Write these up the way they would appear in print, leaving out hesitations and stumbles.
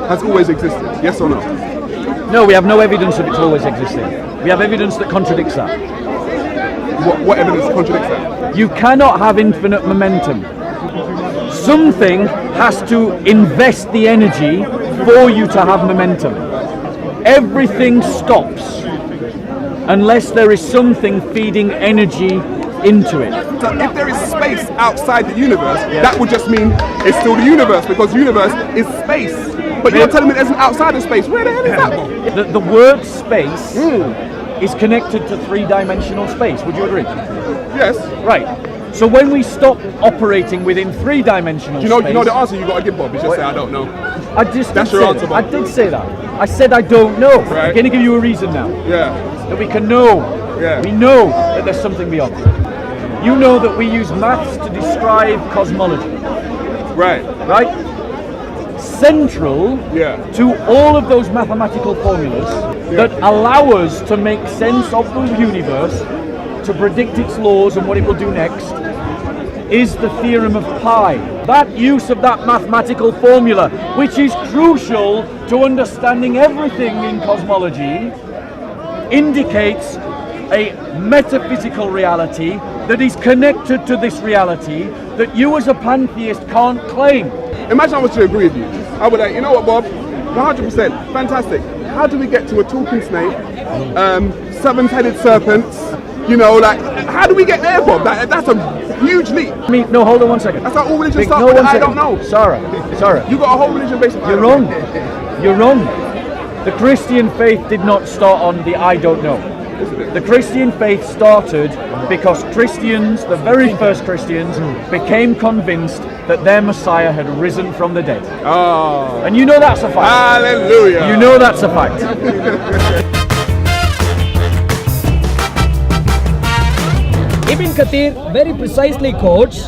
has always existed? Yes or no? No, we have no evidence that it's always existed. We have evidence that contradicts that. What evidence contradicts that? You cannot have infinite momentum. Something has to invest the energy for you to have momentum. Everything stops unless there is something feeding energy into it. So if there is space outside the universe, that would just mean it's still the universe, because the universe is space. But you're telling me there's an outside of space. Where the hell is that? The word space is connected to three-dimensional space. Would you agree? Yes. Right. So when we stop operating within three-dimensional space... You know the answer you got to give, Bob, is just say, I don't know. That's your answer, Bob. I did say that. I said I don't know. Right. I'm going to give you a reason now. Yeah. That we can know. Yeah. We know that there's something beyond. You know that we use maths to describe cosmology. Right. Right? Central to all of those mathematical formulas that allow us to make sense of the universe, to predict its laws and what it will do next, is the theorem of pi. That use of that mathematical formula, which is crucial to understanding everything in cosmology, indicates a metaphysical reality that is connected to this reality that you as a pantheist can't claim. Imagine I was to agree with you. I would like, you know what, Bob? 100%. Fantastic. How do we get to a talking snake, seven-headed serpents? You know, like, how do we get there, Bob? That's a huge leap. No, hold on 1 second. That's how all religions start. No, I don't know. Sarah. You got a whole religion based on. You're wrong. You're wrong. The Christian faith did not start on the I don't know. The Christian faith started because Christians, the very first Christians, became convinced that their Messiah had risen from the dead. Oh. And you know that's a fact. Hallelujah. You know that's a fact. Ibn Kathir very precisely quotes,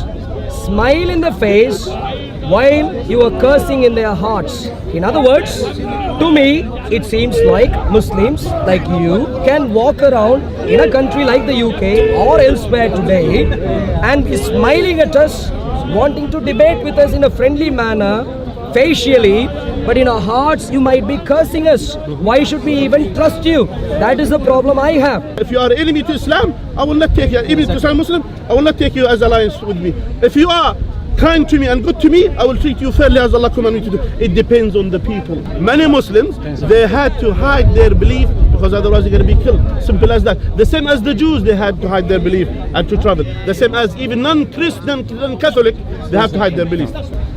smile in the face while you are cursing in their hearts. In other words, to me, it seems like Muslims like you can walk around in a country like the UK or elsewhere today and be smiling at us, wanting to debate with us in a friendly manner, facially, but in our hearts you might be cursing us. Why should we even trust you? That is the problem I have. If you are enemy to Islam, I will not take you. Even if you are Muslim, I will not take you as alliance with me. If you are kind to me and good to me, I will treat you fairly as Allah commanded me to do. It depends on the people. Many Muslims, they had to hide their belief because otherwise they're going to be killed. Simple as that. The same as the Jews, they had to hide their belief and to travel. The same as even non-Christian, non-Catholic, they have to hide their belief.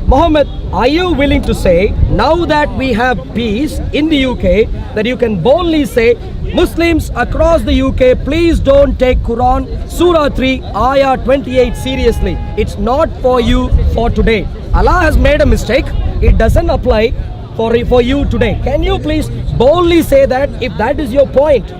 Muhammad, are you willing to say, now that we have peace in the UK, that you can boldly say, Muslims across the UK, please don't take Quran, Surah 3, Ayah 28 seriously. It's not for you for today. Allah has made a mistake. It doesn't apply for you today. Can you please boldly say that if that is your point?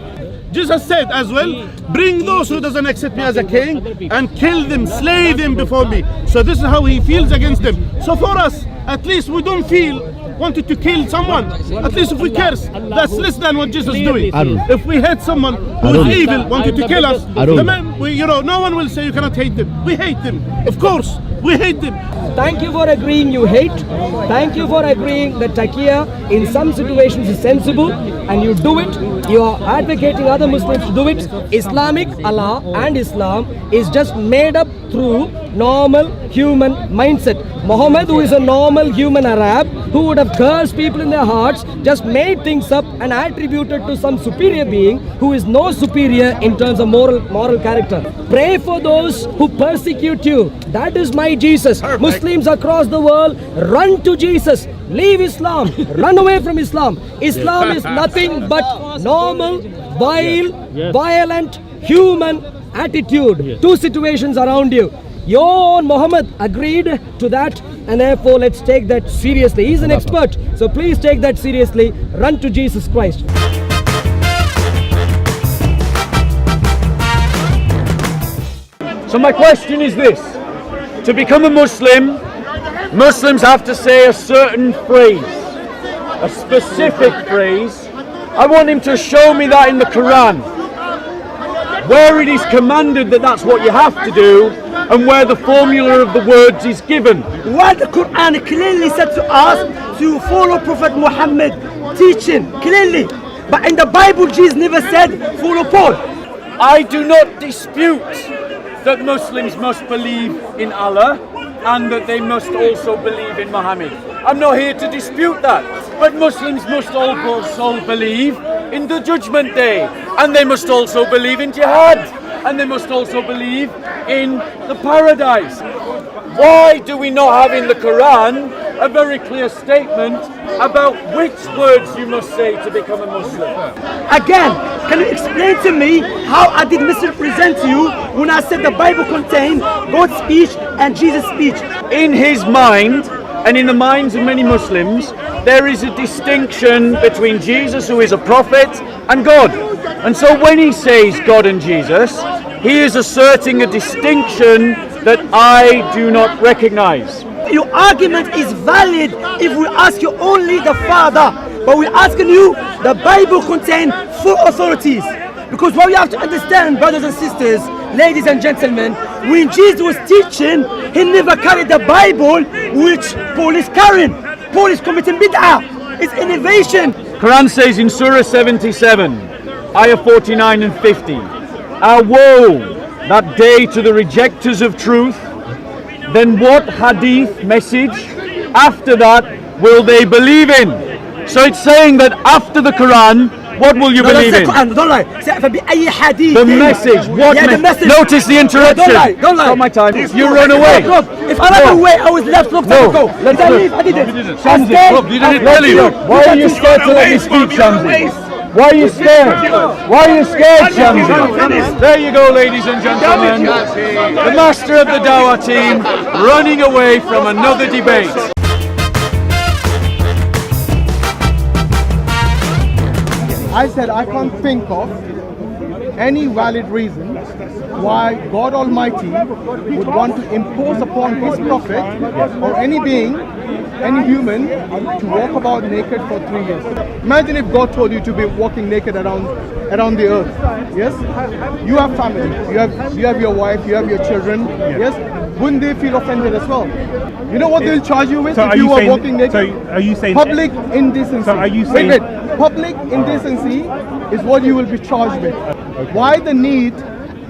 Jesus said as well, bring those who doesn't accept me as a king and kill them, slay them before me. So this is how he feels against them. So for us, at least we don't feel wanted to kill someone. At least if we curse, that's less than what Jesus is doing. If we hate someone who is evil, wanted to kill us, no one will say you cannot hate them. We hate them. Of course, we hate them. Thank you for agreeing you hate. Thank you for agreeing that taqiyya in some situations is sensible and you do it. You are advocating other Muslims to do it. Islamic Allah and Islam is just made up through normal human mindset. Muhammad, who is a normal human Arab, who would have cursed people in their hearts, just made things up and attributed to some superior being who is no superior in terms of moral character. Pray for those who persecute you. That is my Jesus. Perfect. Muslims across the world, run to Jesus. Leave Islam. Run away from Islam. Islam is nothing but normal, vile, violent, human attitude. Two situations around you. Your own Muhammad agreed to that, and therefore let's take that seriously. He's an expert, so please take that seriously. Run to Jesus Christ. So my question is this: to become a Muslim, Muslims have to say a certain phrase, a specific phrase. I want him to show me that in the Quran, where it is commanded that that's what you have to do, and where the formula of the words is given. What the Quran clearly said to us to follow Prophet Muhammad teaching clearly, but in the Bible Jesus never said follow Paul. I do not dispute that Muslims must believe in Allah and that they must also believe in Muhammad. I'm not here to dispute that, but Muslims must also believe in the Judgment Day, and they must also believe in jihad, and they must also believe in the paradise. Why do we not have in the Quran a very clear statement about which words you must say to become a Muslim? Again, can you explain to me how I did misrepresent you when I said the Bible contained God's speech and Jesus' speech? In his mind, and in the minds of many Muslims, there is a distinction between Jesus, who is a prophet, and God. And so when he says God and Jesus, he is asserting a distinction that I do not recognize. Your argument is valid if we ask you only the Father, but we're asking you the Bible contains 4 authorities. Because what we have to understand, brothers and sisters, ladies and gentlemen, when Jesus was teaching, he never carried the Bible which Paul is carrying. Paul is committing bid'ah. It's innovation. Quran says in Surah 77, Ayah 49 and 50, woe that day to the rejectors of truth, then what hadith message after that will they believe in? So it's saying that after the Quran, what will you believe in? Don't lie. The message. What the message. Notice the interruption. Don't lie. Don't lie. Not my time. You run away. Look, if I ran away, I was left long time ago. Did I leave? I didn't. Shamsi, look, you didn't tell you. Why are you scared to let me speak, Shamsi? Why are you scared? Why are you scared, Shamsi? There you go, ladies and gentlemen. The master of the Dawah team running away from another debate. I said I can't think of any valid reason why God Almighty would want to impose upon His Prophet or any being, any human, to walk about naked for 3 years. Imagine if God told you to be walking naked around the earth. Yes? You have family, you have your wife, you have your children. Yes? Wouldn't they feel offended as well? You know what they'll charge you with if you were walking naked? So are you saying public indecency? So are you saying wait. Public indecency is what you will be charged with. Why the need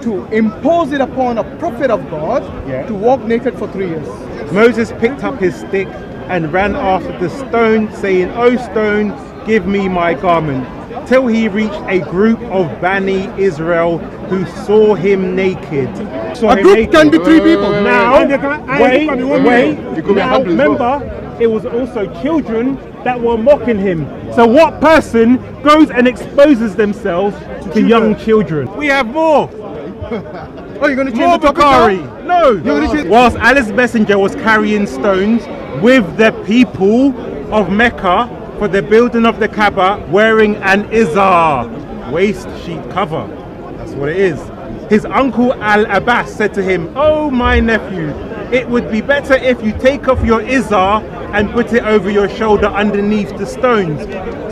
to impose it upon a prophet of God to walk naked for 3 years? Moses picked up his stick and ran after the stone, saying, "O stone, give me my garment," till he reached a group of Bani Israel who saw him naked. A group can be 3 people. Now, wait. Now, remember, it was also children that were mocking him. So what person goes and exposes themselves to young children? We have more. Oh, you're going to change More the topic Bukhari. now? No. Whilst Allah's messenger was carrying stones with the people of Mecca for the building of the Kaaba, wearing an izar, waist sheet cover. That's what it is. His uncle Al-Abbas said to him, "Oh, my nephew, it would be better if you take off your izar and put it over your shoulder underneath the stones."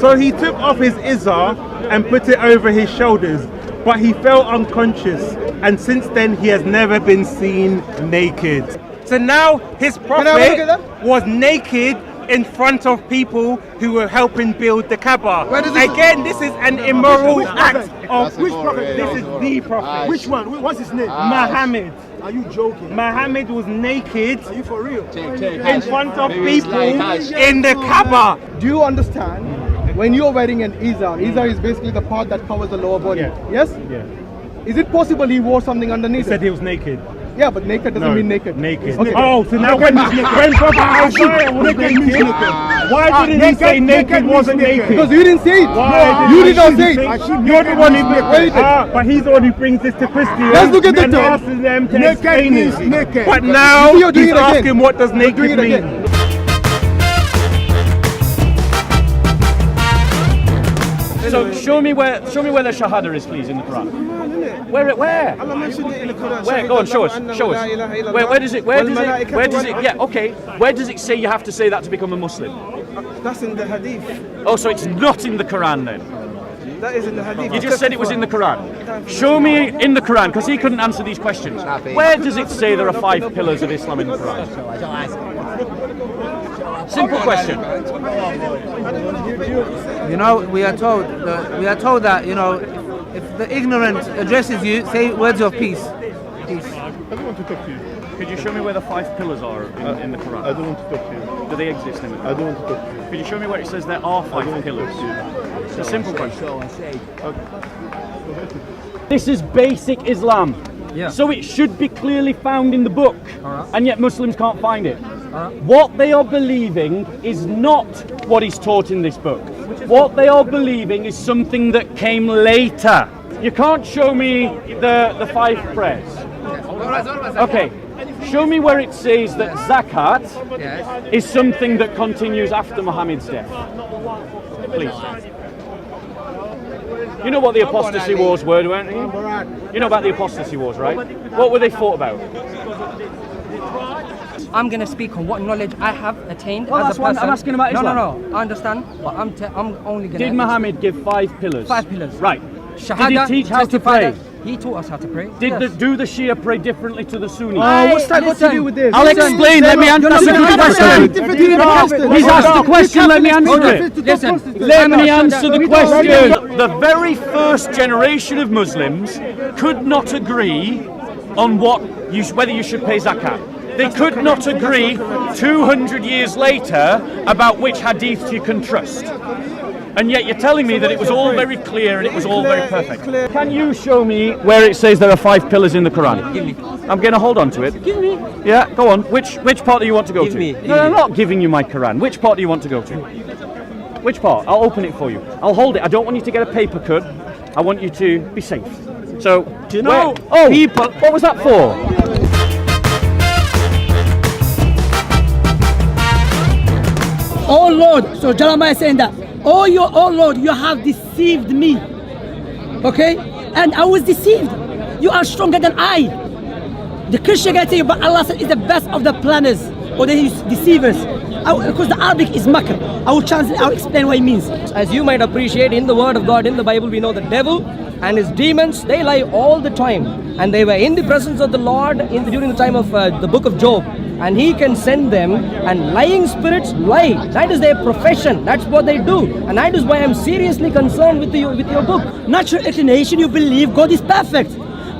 So he took off his izar and put it over his shoulders, but he fell unconscious, and since then he has never been seen naked. So now his prophet was naked in front of people who were helping build the Kaaba. Again, this is an immoral act of which prophet? This is the prophet. Which one? What's his name? Muhammad. Are you joking? Muhammad was naked Are you for real? in front of people in the Kaaba. Do you understand? When you're wearing an izar, izar is basically the part that covers the lower body. Yes? Yeah. Is it possible he wore something underneath He said it? he was naked. Yeah, but naked doesn't mean naked. Naked. Okay. Oh, so now when Prophet Isaiah was naked, why didn't he say naked wasn't naked? Because you didn't say it. You did not say it. You're the one who but he's the one who brings this to Christians. Let's look at the and term. asking them to explain it. Naked. But now You see, you're doing he's it again. asking what does You're doing naked it mean. again. So show me where the Shahada is, please, in the Quran. Where? Allah mentioned it in the Quran. Where? Go on, show us. Show us. Where does it? Yeah, okay. Where does it say you have to say that to become a Muslim? That's in the hadith. Oh, so it's not in the Quran then? That is in the hadith. You just said it was in the Quran. Show me in the Quran, because he couldn't answer these questions. Where does it say there are 5 pillars of Islam in the Quran? Simple question. You know, we are told that, you know, if the ignorant addresses you, say words of peace. Peace. I don't want to talk to you. Could you show me where the 5 pillars are in the Quran? I don't want to talk to you. Do they exist in the Quran? I don't want to talk to you. Could you show me where it says there are 5 pillars? It's a simple question. This is basic Islam. Yeah. So it should be clearly found in the book. And yet Muslims can't find it. What they are believing is not what is taught in this book. What they are believing is something that came later. You can't show me the 5 prayers. Okay. Show me where it says that zakat is something that continues after Muhammad's death. Please. You know what the apostasy wars were, don't you? You know about the apostasy wars, right? What were they fought about? I'm going to speak on what knowledge I have attained Well, as that's a what person. I'm asking about Islam. No, I understand, but I'm only going to... Did Muhammad give 5 pillars? 5 pillars. Right. Shahada, Did he teach how to testify pray? that he taught us how to pray. Do the Shia pray differently to the Sunni? What's that got to do with this? I'll explain. Let me answer the question. He's asked the question. Let me answer it. Listen, Let me answer the question. The very first generation of Muslims could not agree on whether you should pay zakat. They could not agree 200 years later about which hadith you can trust. And yet you're telling me that it was all very clear and it was all very perfect. Can you show me where it says there are 5 pillars in the Quran? Give me. I'm going to hold on to it. Give me. Yeah, go on. Which part do you want to go Give to? me. No, I'm not giving you my Quran. Which part do you want to go to? Which part? I'll open it for you. I'll hold it. I don't want you to get a paper cut. I want you to be safe. So, Do you know people? What was that for? Oh Lord, so Jeremiah is saying that, oh Lord, you have deceived me. Okay? And I was deceived. You are stronger than I. The Christian guy tell you, but Allah said is the best of the planners or the deceivers. Because the Arabic is makr. I will translate, I will explain what it means. As you might appreciate, in the word of God, in the Bible, we know the devil and his demons, they lie all the time. And they were in the presence of the Lord during the time of the book of Job. And he can send them, and lying spirits lie. That is their profession. That's what they do. And that is why I'm seriously concerned with your book. Natural inclination, you believe God is perfect.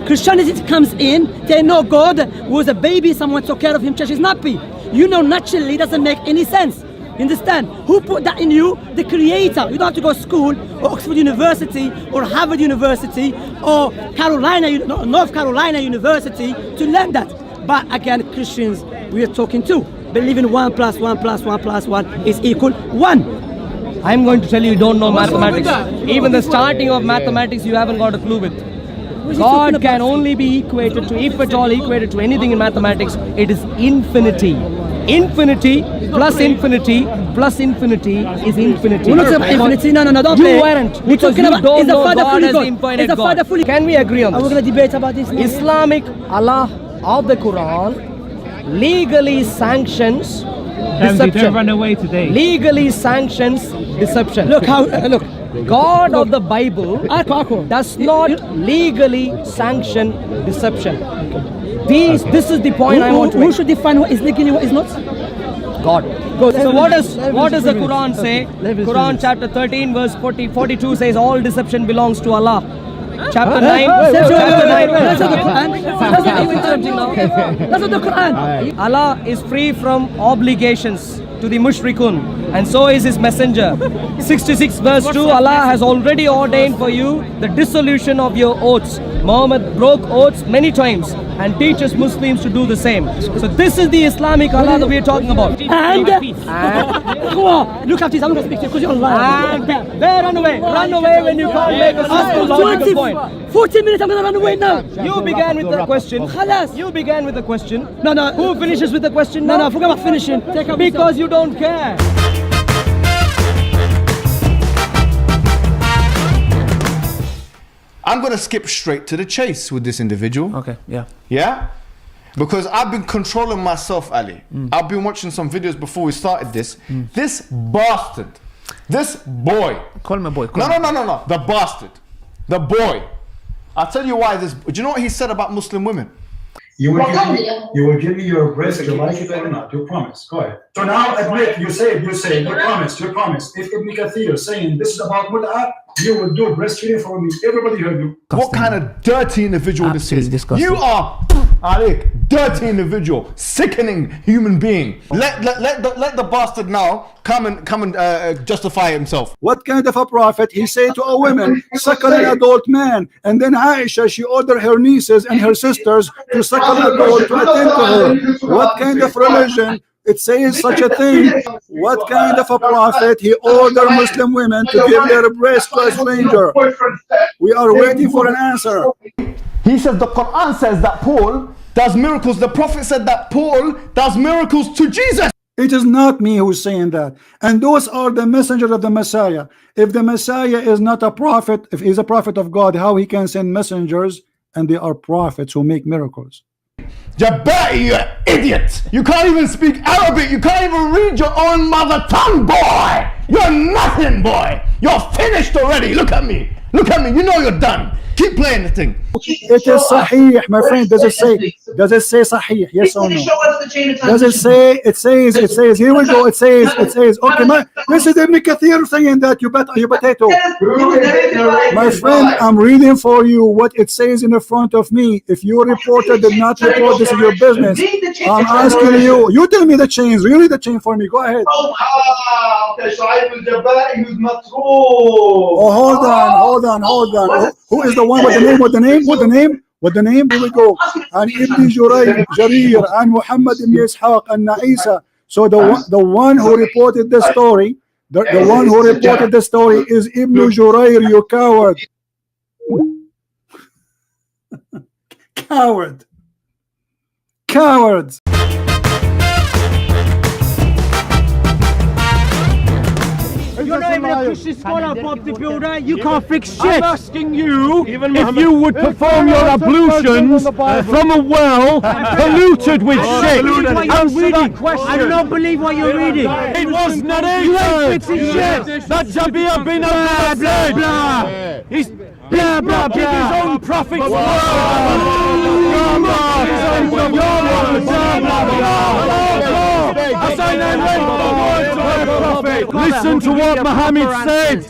Christianity comes in, they know God was a baby, someone took care of him, church is nappy. You know naturally it doesn't make any sense. You understand? Who put that in you? The Creator. You don't have to go to school or Oxford University or Harvard University or North Carolina University to learn that. But again, Christians we are talking to believe in 1 + 1 + 1 + 1 is equal 1. I'm going to tell you don't know mathematics. Even the starting of mathematics you haven't got a clue with. God can only be equated to, if at all equated to anything in mathematics, it is infinity. Infinity plus infinity plus infinity is infinity. We're not talking about infinity, no, don't play. You weren't. We're talking about, don't is the know Father God fully as God? the infinite Is the Father God. fully? Can we agree on Are we this? going to debate about this now? Islamic Allah of the Quran legally sanctions deception. Don't run away today. Legally sanctions deception. Look how, look. God of the Bible does not legally sanction deception. This is the point I want to Who make. should define what is legally, what is not? God. So what does the Quran say? Quran chapter 13 verse 42 says all deception belongs to Allah. Chapter 9. That's not the Quran. That's not the Quran. Allah is free from obligations to the mushrikun, and so is his messenger. 66 verse 2, Allah has already ordained for you the dissolution of your oaths. Muhammad broke oaths many times and teaches Muslims to do the same. So this is the Islamic Allah that we are talking about. And come on, look at this. I'm going to speak to you because you're lying. And there, run away when you can't make a simple logical point. 40 minutes, I'm going to run away now. You began with the question. Khalas. You began with the question. No. Who finishes with the question No, now? forget about finishing. Because you don't care. I'm going to skip straight to the chase with this individual. Okay, yeah. Yeah? Because I've been controlling myself, Ali. I've been watching some videos before we started this. This bastard This boy. Call him a boy. No. The bastard. The boy. I'll tell you why this. Do you know what he said about Muslim women? You will give me your breast, you like it or not, you promise. Go ahead. So now admit, you say, you promise. If Ibn Kathir saying this is about mut'ah, you will do breastfeeding for me. Everybody heard you. What kind of dirty individual this is? Disgusting. You are, dirty individual, sickening human being. Let the bastard now come and justify himself. What kind of a prophet? He said to a woman, suckle an adult man. And then Aisha, she ordered her nieces and her sisters to suckle an adult to attend to her. What kind of religion? It says such a thing. What kind of a prophet? He ordered Muslim women to give their breast to a stranger. We are waiting for an answer. He says the Quran says that Paul does miracles. The Prophet said that Paul does miracles to Jesus. It is not me who's saying that. And those are the messengers of the Messiah. If the Messiah is not a prophet, if he's a prophet of God, how he can send messengers and they are prophets who make miracles? Jabari, you idiot! You can't even speak Arabic. You can't even read your own mother tongue, boy. You're nothing, boy. You're finished already. Look at me. Look at me. You know you're done. Keep playing the thing. It is sahih, my friend. Does it say sahih? Yes or no? Does it say? It says. Here we go. It says. Okay, this is Ibn Kathir saying that you potato. My friend, I'm reading for you what it says in the front of me. If your reporter did not report, this is your business. I'm asking you. You tell me the chains. Really, the chain for me. Go ahead. Oh, hold on. Who is the one with the name? What the name? Here we go. And Ibn Jarir and Muhammad ibn Ishaq and Isa. So the one who reported the story, the one who reported the story is Ibn Jarir, you coward. Cowards. You're not even a Christian scholar, Bob the Builder. You can't fix shit. I'm asking you if you would perform your ablutions from a well polluted with shit. Answer that question. I don't believe what you're reading. It was narrated. You ain't fixing shit. That Jabir bin Abdullah said. Blah. He's blah, blah, keep blah. his own prophet's word. Listen to what Muhammad said.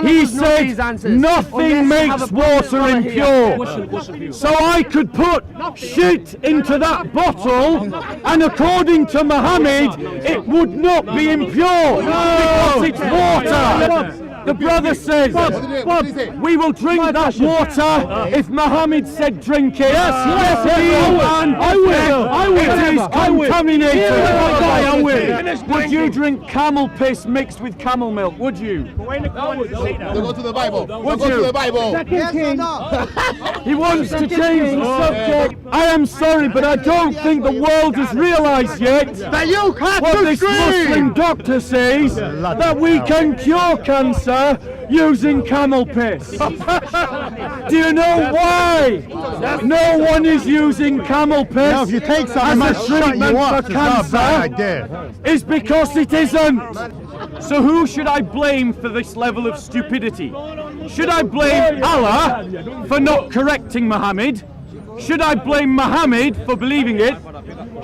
He said nothing makes water impure. So I could put shit into that bottle, and according to Muhammad, it would not be impure because it's water. The brother says, Bob, we will drink that water if Muhammad said drink it. Yes, I will. It is contaminated. I will. Would you drink camel piss mixed with camel milk? Would you? Go to the Bible. Would Go you? to the Bible. He wants to change the subject. I am sorry, but I don't think the world has realised yet that you have what to this Muslim doctor says, that we can cure cancer using camel piss. Do you know why no one is using camel piss now, if you take some, as a treatment for cancer? It's because it isn't. So who should I blame for this level of stupidity? Should I blame Allah for not correcting Muhammad? Should I blame Muhammad for believing it?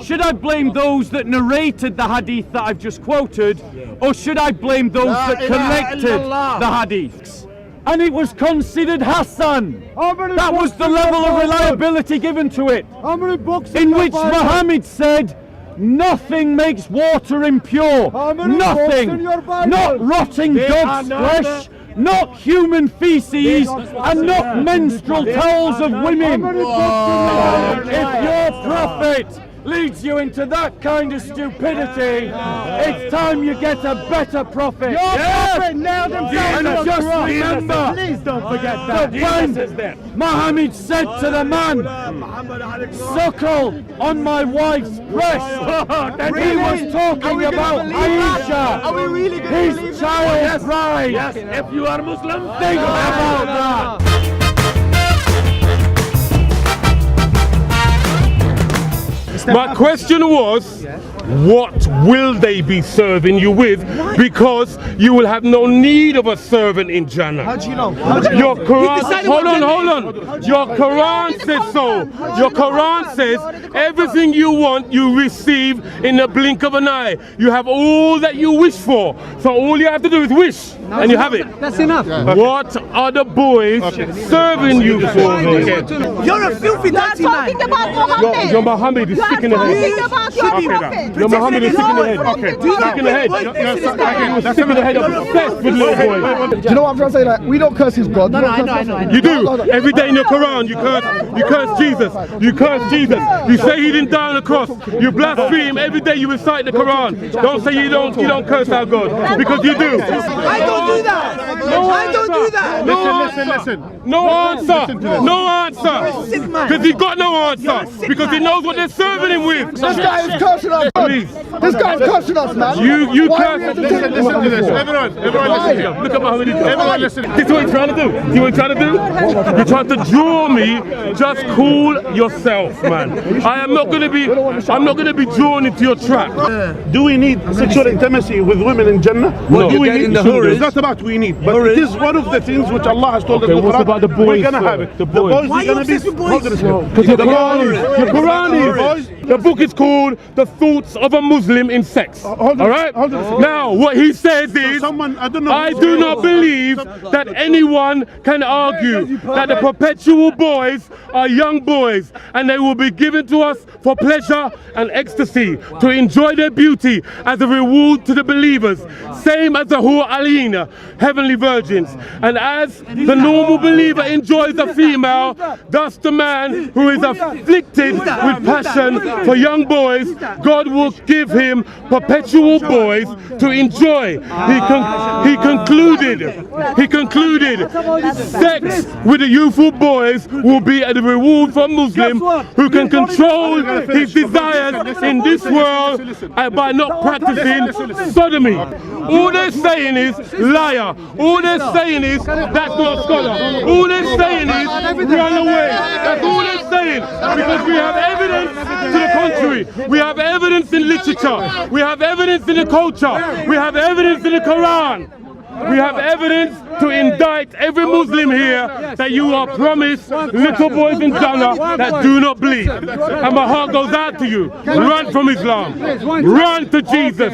Should I blame those that narrated the hadith that I've just quoted? Or should I blame those that collected the hadiths? And it was considered Hassan. That was the level of reliability given to it. In which Muhammad said, nothing makes water impure. Nothing. Not rotting dog's flesh. Not human feces, and not menstrual towels of women. If your prophet leads you into that kind of stupidity, it's time you get a better prophet. Your prophet nailed himself And to the just cross. remember, Please don't forget that. when Muhammad said to the man, suckle on my wife's breast, he was talking about Aisha, his child's bride. Yes, if you are Muslim, Think about that. My question was, what will they be serving you with? Because you will have no need of a servant in Jannah. How do you know? Your Quran, hold on. Your Quran says so. Your Quran says everything you want, you receive in the blink of an eye. You have all that you wish for. So all you have to do is wish, and you have it. That's enough. What are the boys serving you for? You're a filthy dirty man. Talking about Muhammad. Your Muhammad is sick in the head. About your prophet. Your Muhammad is sick in the head. Okay. Sick in the head. You're sick in the head. Obsessed with little boys. Do you know what I'm trying to say? Like, we don't curse his God. No, I know. You do. Every day in your Quran, you curse Jesus. You curse Jesus. You say he didn't die on the cross. You blaspheme. Every day you recite the Quran. Don't say you don't curse our God, because you do. I don't do that. I don't do that. Listen. No answer. No answer. Because he got no answer. Because he knows what they're serving him with. This guy is cursing us. Please. This guy is cursing us, man. You curse. Listen to this. Everyone listen here. Look at Muhammad. Everyone listen. This is what he's trying to do. See what he's trying to do? You're trying to draw me. Just cool yourself, man. I'm not gonna be drawn into your trap. Do we need sexual intimacy with women in Jannah? No. Do we need? It's It's not about we need, but it is one of the things which Allah has told us. Okay, what about the boys? We're gonna have it. The boys. Why are you obsessed with boys? Because your Quran is. The book is called The Thoughts of a Muslim in Sex. Alright? Now, what he says is, I do not believe that anyone can argue that the perpetual boys are young boys and they will be given to us for pleasure and ecstasy, to enjoy their beauty as a reward to the believers, same as the Hur Alina, heavenly virgins. And as the normal believer enjoys a female, thus the man who is afflicted with passion for young boys, God will give him perpetual boys to enjoy. He concluded, sex with the youthful boys will be a reward for a Muslim who can control his desires in this world by not practicing sodomy. All they're saying is liar. All they're saying is that's not a scholar. All they're saying is run away. That's all they're saying, because we have evidence to the contrary. We have evidence in literature. We have evidence in the culture. We have evidence in the Quran. We have evidence to indict every Muslim here that you are promised little boys in Jannah that do not bleed. And my heart goes out to you. Run from Islam. Run to Jesus.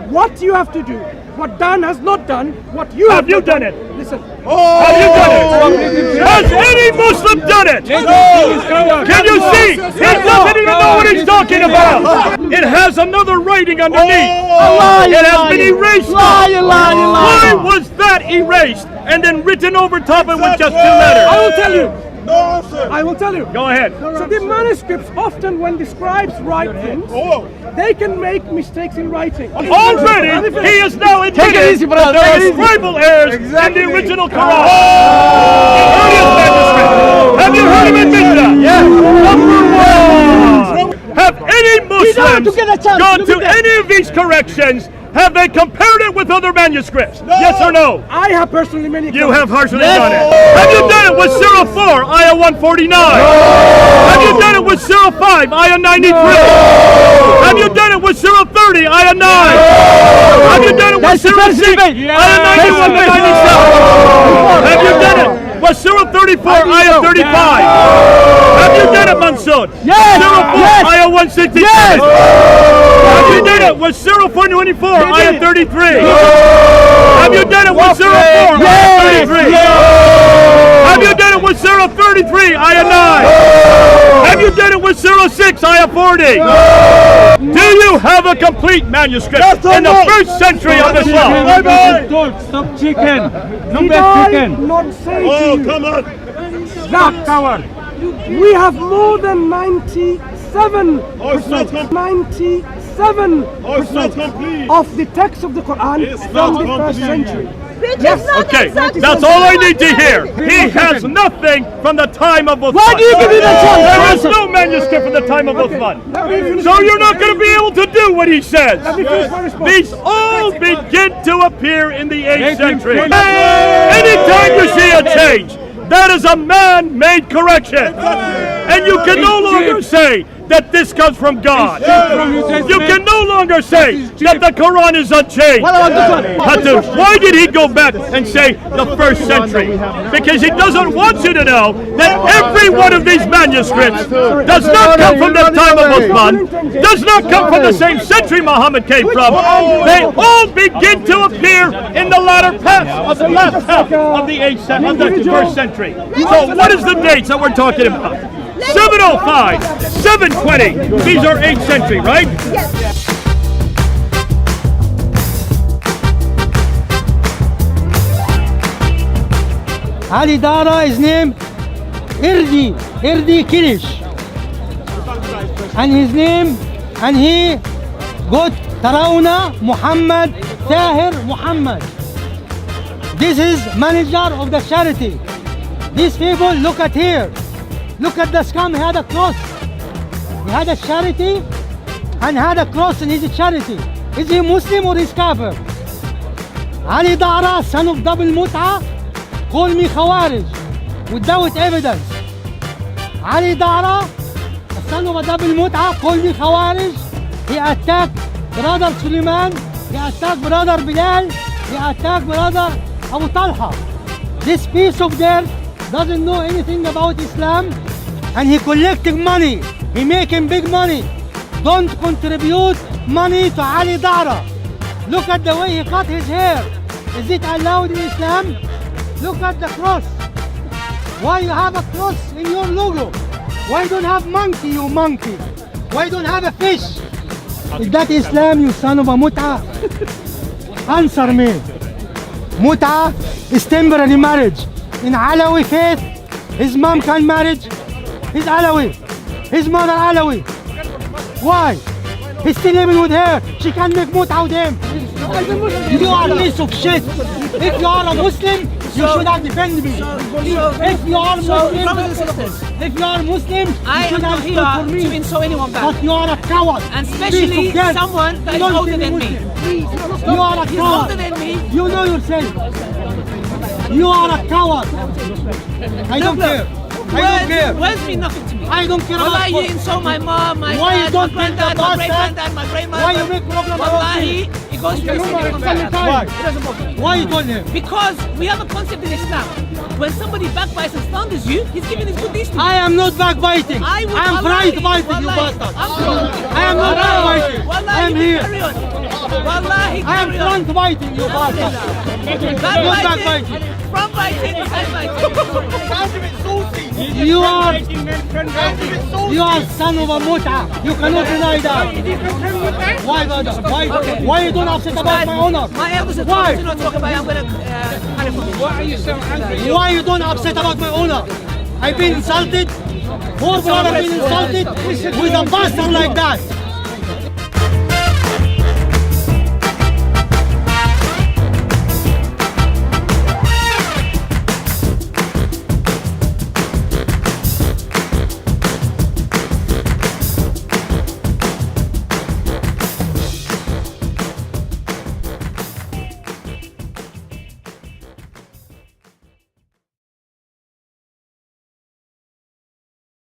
What you have to do, what Dan has not done, what you have you done it? Listen. Have you done it? Has any Muslim done it? Can you see? He doesn't even know what he's talking about. It has another writing underneath. It has been erased. Why was that erased and then written over top of it with just 2 letters? I will tell you. I will tell you. Go ahead. So the manuscripts often, when the scribes write things, they can make mistakes in writing. Already, he is now admitted that there are scribal errors in the original Quran. Have you heard him admit that? Yes. Number 1. Have any Muslims gone to any of these corrections? Have they compared it with other manuscripts? No. Yes or no? I have personally many. You have personally done it. Have you done it with Surah 4, Ayah 149? No. Have you done it with Surah 5, Ayah 93? No. Have you done it with Surah 30, Ayah 9? No. Have you done it with Surah 6, Ayah 91 to 97? Have you done it with Surah 34, Ayah 35? Have you done it, Mansoor? Yes. Surah 4, Ayah 167? Yes. Have you done it with Surah 424, Ayah 33? Have you done it with Surah 4, Ayah 33? Have you done it with Surah 33, Ayah 9? Have you done it with Surah 6, Ayah 40? Do you have a complete manuscript in the 1st century of Islam? Stop chicken. Not say to you come on. that we have more than 97% of the text of the Quran from the 1st century. Yes. Okay, that's all I need to hear. He has nothing from the time of Uthman. Why do you give me that chance? There is no manuscript from the time of Uthman. So you're not going to be able to do what he says. These all begin to appear in the 8th century. Anytime you see a change, That is a man-made correction. And you can no longer say that this comes from God. You can no longer say that the Quran is unchanged. Why did he go back and say the first century? Because he doesn't want you to know that every one of these manuscripts does not come from the time of Uthman, does not come from the same century Muhammad came from. They all begin to appear in the latter half of the last half of the first century. So what is the dates that we're talking about? 705, 720. These are 8th century, right? Yes. Ali Dara is named Irdi Kilish. And his name, and he got Tarawna Muhammad Tahir Muhammad. This is manager of the charity. These people, look at here. Look at the scum, he had a cross. He had a charity and had a cross in his charity. Is he Muslim or is kafir? Ali Dara, son of double mut'a, call me Khawarij without evidence. Ali Dara, son of a double mut'a, call me Khawarij. He attacked brother Suleiman, he attacked brother Bilal, he attacked brother Abu Talha. This piece of dirt doesn't know anything about Islam, and he collecting money. He making big money. Don't contribute money to Ali Dara. Look at the way he cut his hair. Is it allowed in Islam? Look at the cross. Why you have a cross in your logo? Why don't have monkey, you monkey? Why don't have a fish? Is that Islam, you son of a mut'a? Answer me. Mut'a is temporary marriage. In Alawi faith, his mom can marriage. He's Alawi. His mother Alawi. Why? He's still living with her. She can make mut'a with him. You are a piece of shit. If you are a Muslim, you should have defended me. If you are Muslim, if you are Muslim, I am not here to insult anyone back. But you are a coward. And especially someone that is older than me. You are a He's coward. older than me. You know yourself. You are a coward. I don't care. I don't care. Words mean nothing to me. I don't care about Wallahi, you insult my mom, my Why dad, you don't my granddad, my great-granddad, my great-mother. Why you make problem about Wallahi, him? it goes to the Why? Why you told him? Because we have a concept in Islam. When somebody backbites and slanders you, he's giving his good deeds to you. I am not backbiting. I am right fighting, you bastard. I am not backbiting. I am here. Wallahi, I am front fighting, you bastard. Not backbiting. Front fighting, You are son of a mut'a. You cannot deny that. Why, brother? Why you don't upset about my honor? My elders have Why? told me to not talk about it. I'm going to Why are you so angry? Why you don't upset about my honor? I've been insulted. Four brothers have been insulted with a bastard like that.